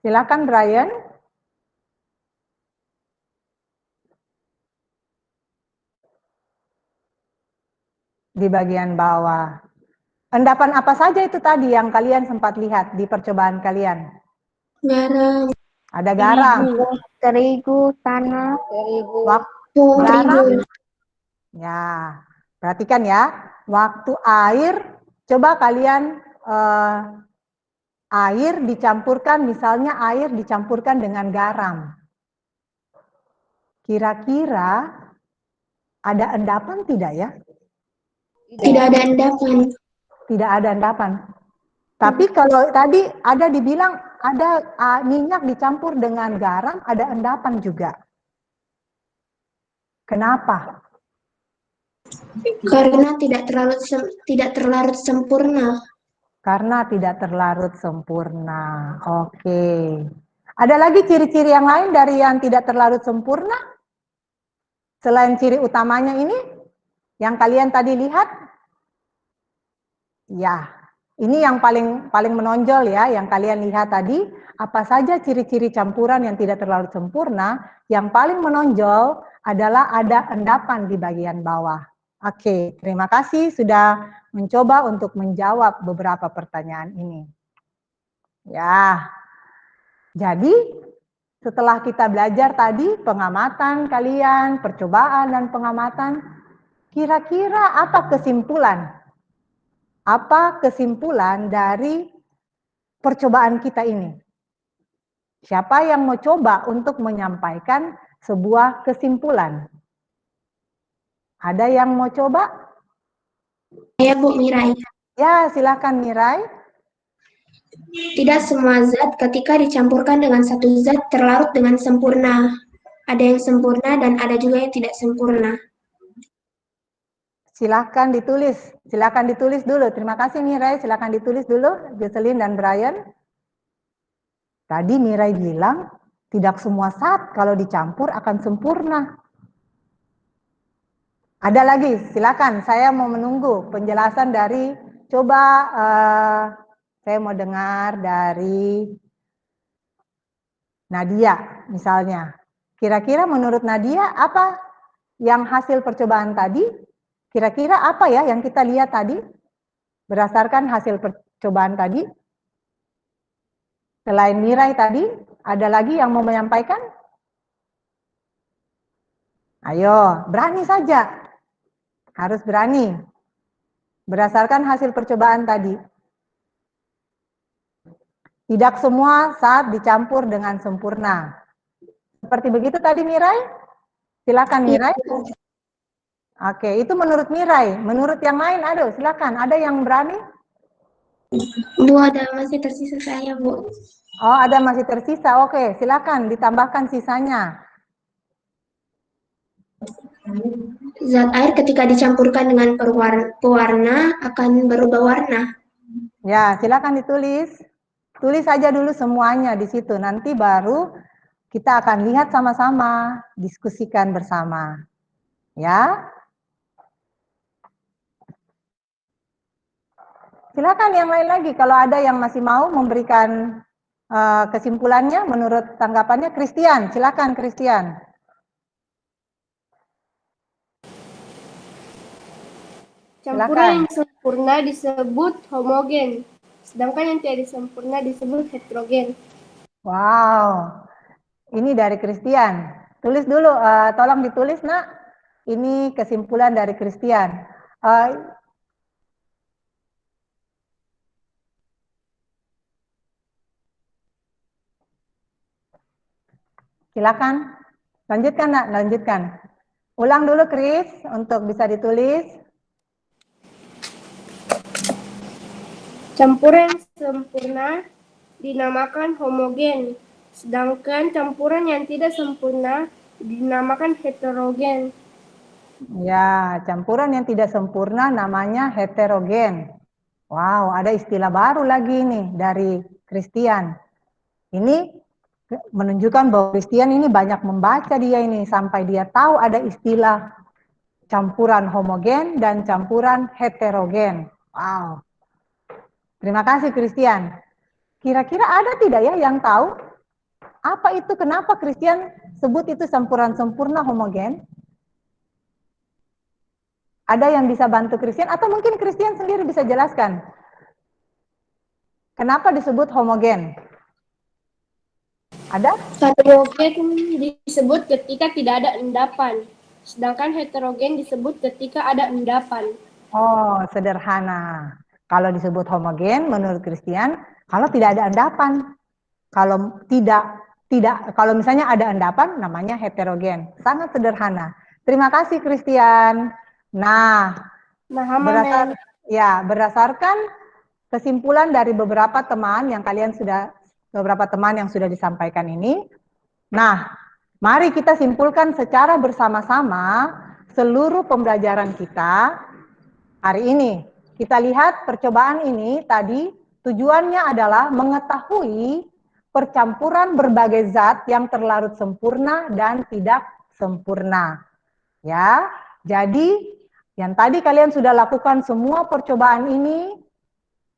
Silakan Brian. Di bagian bawah. Endapan apa saja itu tadi yang kalian sempat lihat di percobaan kalian? Garam. Ada garam. Terigu, tanah. Terigu. Waktu garam. Terigu. Ya, perhatikan ya. Waktu air, coba kalian air dicampurkan, misalnya air dicampurkan dengan garam. Kira-kira ada endapan tidak ya? Tidak ada endapan. Tidak ada endapan. Tapi kalau tadi ada dibilang ada minyak dicampur dengan garam, ada endapan juga. Kenapa? Karena tidak terlarut sempurna. Karena tidak terlarut sempurna. Oke. Ada lagi ciri-ciri yang lain dari yang tidak terlarut sempurna? Selain ciri utamanya ini, yang kalian tadi lihat? Ya, ini yang paling menonjol ya, yang kalian lihat tadi. Apa saja ciri-ciri campuran yang tidak terlarut sempurna? Yang paling menonjol adalah ada endapan di bagian bawah. Oke, terima kasih sudah mencoba untuk menjawab beberapa pertanyaan ini. Ya, jadi setelah kita belajar tadi pengamatan kalian, percobaan dan pengamatan, kira-kira apa kesimpulan? Apa kesimpulan dari percobaan kita ini? Siapa yang mau coba untuk menyampaikan sebuah kesimpulan? Ada yang mau coba? Ya, Bu Mirai. Ya, silakan Mirai. Tidak semua zat ketika dicampurkan dengan satu zat terlarut dengan sempurna. Ada yang sempurna dan ada juga yang tidak sempurna. Silakan ditulis dulu. Terima kasih Mirai, silakan ditulis dulu, Jocelyn dan Brian. Tadi Mirai bilang, tidak semua zat kalau dicampur akan sempurna. Ada lagi, silakan. Saya mau menunggu penjelasan dari, coba saya mau dengar dari Nadia misalnya. Kira-kira menurut Nadia apa yang hasil percobaan tadi? Kira-kira apa ya yang kita lihat tadi? Berdasarkan hasil percobaan tadi? Selain Mirai tadi, ada lagi yang mau menyampaikan? Ayo, berani saja. Harus berani. Berdasarkan hasil percobaan tadi. Tidak semua saat dicampur dengan sempurna. Seperti begitu tadi Mirai? Silakan Mirai. Oke, itu menurut Mirai. Menurut yang lain, aduh silakan. Ada yang berani? Bu, ada masih tersisa saya, Bu. Oh, ada masih tersisa. Oke, silakan ditambahkan sisanya. Zat air ketika dicampurkan dengan pewarna akan berubah warna. Ya, silakan ditulis. Tulis saja dulu semuanya di situ. Nanti baru kita akan lihat sama-sama, diskusikan bersama. Ya. Silakan yang lain lagi. Kalau ada yang masih mau memberikan kesimpulannya menurut tanggapannya, Christian. Silakan Christian. Campuran yang sempurna disebut homogen, sedangkan yang tidak sempurna disebut heterogen. Wow, ini dari Christian. Tulis dulu, tolong ditulis nak. Ini kesimpulan dari Christian. Silakan, lanjutkan nak, lanjutkan. Ulang dulu Chris, untuk bisa ditulis. Campuran sempurna dinamakan homogen, sedangkan campuran yang tidak sempurna dinamakan heterogen. Ya, campuran yang tidak sempurna namanya heterogen. Wow, ada istilah baru lagi nih dari Christian. Ini menunjukkan bahwa Christian ini banyak membaca dia ini, sampai dia tahu ada istilah campuran homogen dan campuran heterogen. Wow. Terima kasih Christian. Kira-kira ada tidak ya yang tahu apa itu, kenapa Christian sebut itu campuran sempurna homogen? Ada yang bisa bantu Christian atau mungkin Christian sendiri bisa jelaskan? Kenapa disebut homogen? Ada? Homogen disebut ketika tidak ada endapan, sedangkan heterogen disebut ketika ada endapan. Oh, sederhana. Kalau disebut homogen menurut Christian, kalau tidak ada endapan. Kalau kalau misalnya ada endapan namanya heterogen. Sangat sederhana. Terima kasih Christian. Nah, berdasarkan kesimpulan dari beberapa teman yang sudah disampaikan ini. Nah, mari kita simpulkan secara bersama-sama seluruh pembelajaran kita hari ini. Kita lihat percobaan ini tadi tujuannya adalah mengetahui percampuran berbagai zat yang terlarut sempurna dan tidak sempurna. Ya, jadi yang tadi kalian sudah lakukan semua percobaan ini,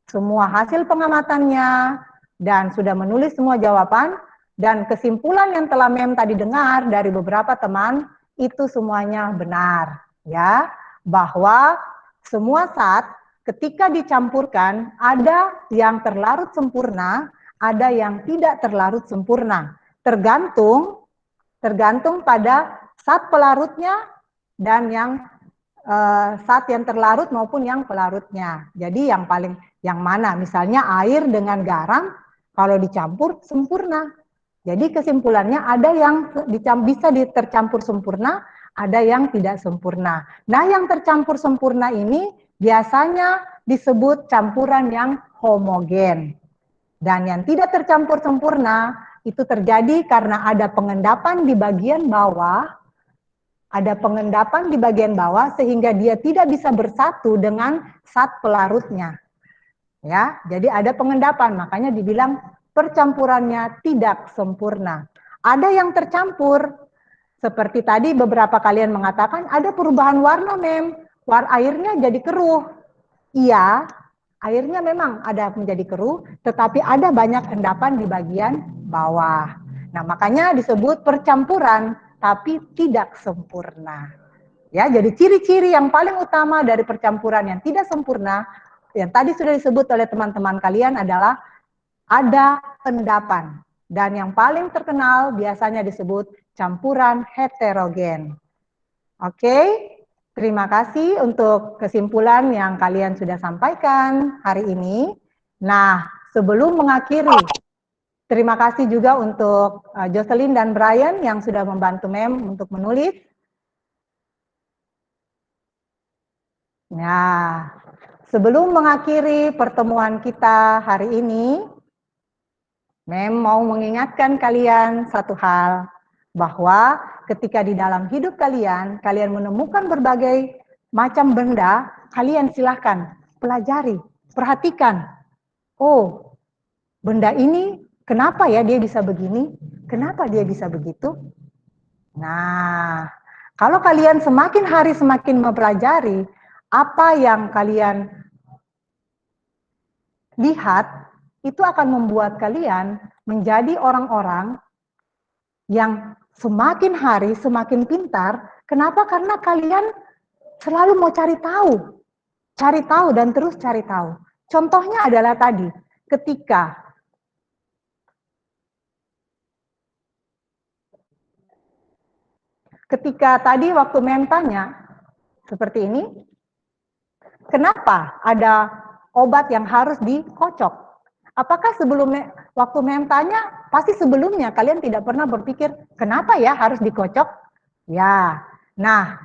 semua hasil pengamatannya, dan sudah menulis semua jawaban, dan kesimpulan yang telah Mem tadi dengar dari beberapa teman, itu semuanya benar. Ya, bahwa semua zat ketika dicampurkan ada yang terlarut sempurna, ada yang tidak terlarut sempurna. Tergantung pada zat pelarutnya dan zat yang terlarut maupun yang pelarutnya. Jadi yang mana? Misalnya air dengan garam kalau dicampur sempurna. Jadi kesimpulannya ada yang bisa tercampur sempurna, ada yang tidak sempurna. Nah, yang tercampur sempurna ini biasanya disebut campuran yang homogen. Dan yang tidak tercampur sempurna itu terjadi karena ada pengendapan di bagian bawah, sehingga dia tidak bisa bersatu dengan zat pelarutnya. Ya, jadi ada pengendapan, makanya dibilang percampurannya tidak sempurna. Ada yang tercampur, seperti tadi beberapa kalian mengatakan ada perubahan warna Mem, airnya jadi keruh. Iya, airnya memang ada menjadi keruh, tetapi ada banyak endapan di bagian bawah. Nah, makanya disebut percampuran, tapi tidak sempurna. Ya, jadi ciri-ciri yang paling utama dari percampuran yang tidak sempurna, yang tadi sudah disebut oleh teman-teman kalian adalah ada endapan. Dan yang paling terkenal biasanya disebut campuran heterogen. Oke, terima kasih untuk kesimpulan yang kalian sudah sampaikan hari ini. Nah, sebelum mengakhiri, terima kasih juga untuk Jocelyn dan Brian yang sudah membantu Mem untuk menulis. Nah, sebelum mengakhiri pertemuan kita hari ini, Mem mau mengingatkan kalian satu hal, bahwa ketika di dalam hidup kalian, kalian menemukan berbagai macam benda, kalian silahkan pelajari, perhatikan. Oh, benda ini kenapa ya dia bisa begini? Kenapa dia bisa begitu? Nah, kalau kalian semakin hari semakin mempelajari, apa yang kalian lihat, itu akan membuat kalian menjadi orang-orang yang semakin hari semakin pintar. Kenapa? Karena kalian selalu mau cari tahu dan terus cari tahu. Contohnya adalah tadi, ketika tadi waktu Mem tanya seperti ini, kenapa ada obat yang harus dikocok? Apakah waktu Mem tanya, pasti sebelumnya kalian tidak pernah berpikir, kenapa ya harus dikocok? Ya, nah,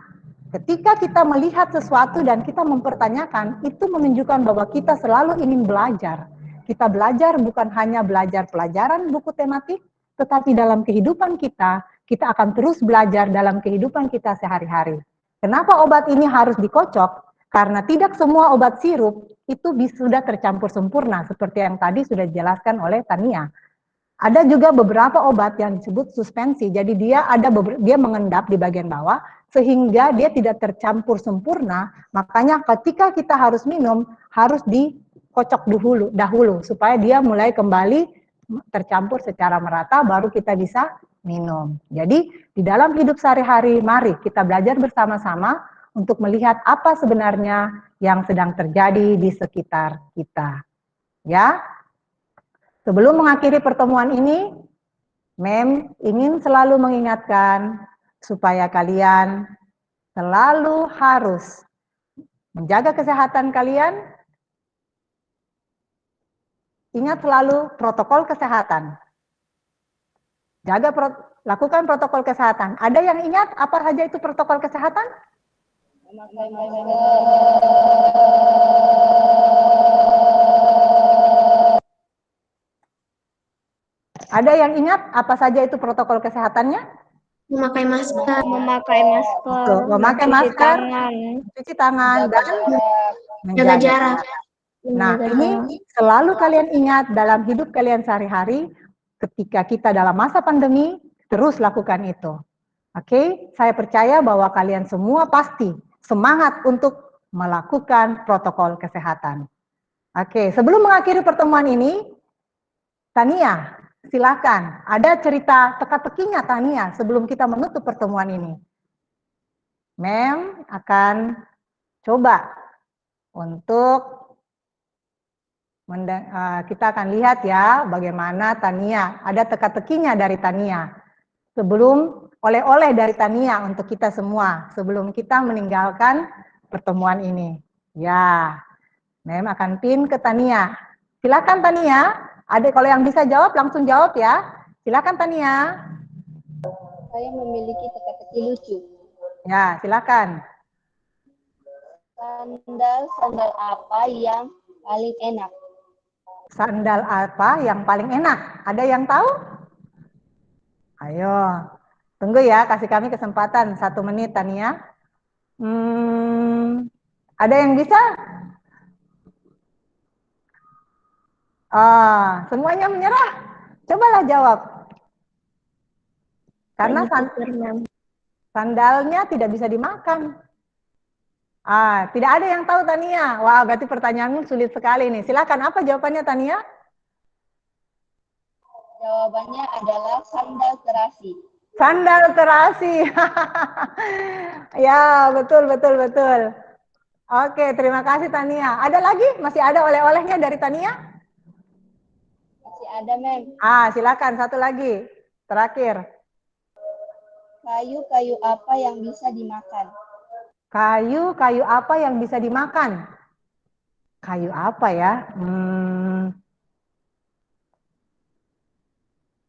ketika kita melihat sesuatu dan kita mempertanyakan, itu menunjukkan bahwa kita selalu ingin belajar. Kita belajar bukan hanya belajar pelajaran buku tematik, tetapi dalam kehidupan kita akan terus belajar dalam kehidupan kita sehari-hari. Kenapa obat ini harus dikocok? Karena tidak semua obat sirup itu sudah tercampur sempurna, seperti yang tadi sudah dijelaskan oleh Tania. Ada juga beberapa obat yang disebut suspensi, jadi dia mengendap di bagian bawah, sehingga dia tidak tercampur sempurna, makanya ketika kita harus minum, harus dikocok dahulu, supaya dia mulai kembali tercampur secara merata, baru kita bisa minum. Jadi, di dalam hidup sehari-hari, mari kita belajar bersama-sama untuk melihat apa sebenarnya yang sedang terjadi di sekitar kita. Ya, sebelum mengakhiri pertemuan ini, Mem ingin selalu mengingatkan supaya kalian selalu harus menjaga kesehatan kalian. Ingat selalu protokol kesehatan. Lakukan protokol kesehatan. Ada yang ingat apa saja itu protokol kesehatan? Memakai masker. Ada yang ingat apa saja itu protokol kesehatannya? Memakai masker. Memakai masker, Memakai mencuci masker, tangan, mencuci tangan, dan Jaga jarak. Nah, ini selalu kalian ingat dalam hidup kalian sehari-hari, ketika kita dalam masa pandemi, terus lakukan itu. Oke, saya percaya bahwa kalian semua pasti semangat untuk melakukan protokol kesehatan. Oke, sebelum mengakhiri pertemuan ini, Tania, silakan. Ada cerita teka-tekinya Tania sebelum kita menutup pertemuan ini. Mem akan coba untuk kita akan lihat ya bagaimana Tania, ada teka-tekinya dari Tania. Sebelum oleh-oleh dari Tania untuk kita semua, sebelum kita meninggalkan pertemuan ini. Ya, Mem akan pin ke Tania. Silakan Tania, ada kalau yang bisa jawab langsung jawab ya. Silakan Tania. Saya memiliki teka-teki lucu. Ya, silakan. Sandal apa yang paling enak? Sandal apa yang paling enak? Ada yang tahu? Ayo, tunggu ya, kasih kami kesempatan 1 menit, Tania. Ada yang bisa? Semuanya menyerah? Cobalah jawab. Karena sandalnya tidak bisa dimakan. Tidak ada yang tahu Tania. Wah, berarti pertanyaanmu sulit sekali nih. Silakan, apa jawabannya Tania? Jawabannya adalah sandal terasi. Sandal terasi. Ya, betul. Oke, terima kasih Tania. Ada lagi? Masih ada oleh-olehnya dari Tania? Masih ada, Mem. Silakan, satu lagi. Terakhir. Kayu-kayu apa yang bisa dimakan? Kayu apa yang bisa dimakan? Kayu apa ya?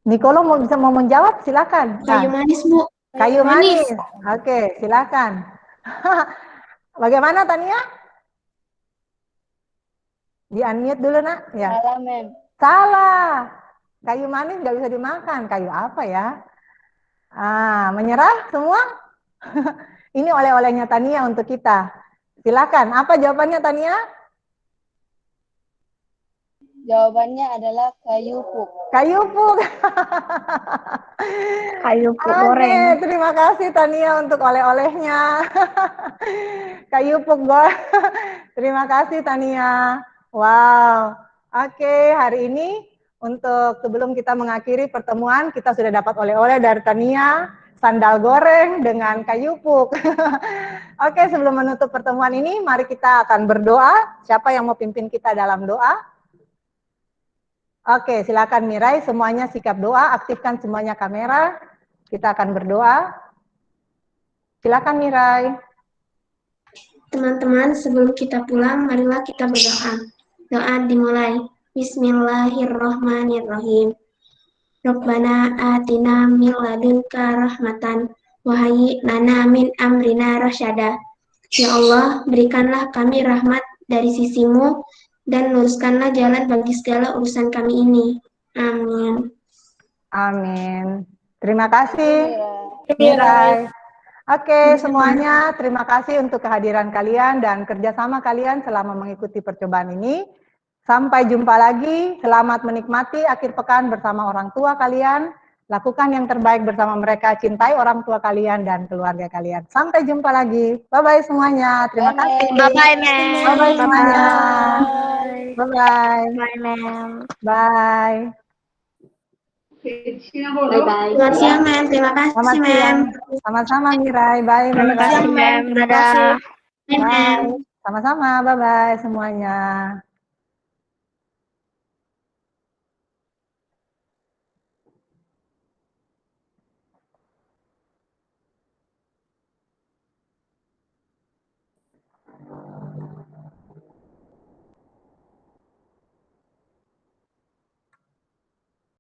Nicolo mau menjawab, silakan. Kayu manis, Bu. Kayu manis. Oke, silakan. Bagaimana Tania? Di-unmute dulu, Nak. Ya. Salah, Mem. Salah. Kayu manis nggak bisa dimakan. Kayu apa ya? Menyerah semua? Ini oleh-olehnya Tania untuk kita. Silakan. Apa jawabannya Tania? Jawabannya adalah kayu puk. Kayu puk. Kayu puk goreng. Terima kasih Tania untuk oleh-olehnya. Kayu puk goreng. Terima kasih Tania. Wow. Oke, hari ini untuk sebelum kita mengakhiri pertemuan, kita sudah dapat oleh-oleh dari Tania, sandal goreng dengan kayu puk. Oke, sebelum menutup pertemuan ini, mari kita akan berdoa. Siapa yang mau pimpin kita dalam doa? Oke, silakan Mirai, semuanya sikap doa, aktifkan semuanya kamera. Kita akan berdoa. Silakan Mirai. Teman-teman, sebelum kita pulang, marilah kita berdoa. Doa dimulai. Bismillahirrahmanirrahim. Rabbana atina min ladunka rahmatan wa hayyi lana min amrina rasyada. Ya Allah, berikanlah kami rahmat dari sisimu dan luruskanlah jalan bagi segala urusan kami ini. Amin. Amin. Terima kasih, Mirai. Oke, semuanya terima kasih untuk kehadiran kalian dan kerjasama kalian selama mengikuti percobaan ini. Sampai jumpa lagi, selamat menikmati akhir pekan bersama orang tua kalian. Lakukan yang terbaik bersama mereka, cintai orang tua kalian dan keluarga kalian. Sampai jumpa lagi. Bye-bye semuanya. Terima kasih. Bye-bye, Mem. Bye-bye semuanya. Bye-bye. Bye, Mem. Bye. Bye-bye. Selamat siang, Mem. Terima kasih, Selamat Mem. siang. Sama-sama Mirai. Bye. Terima kasih, Mem. Dadah. Bye, Mem. Sama-sama. Bye-bye semuanya.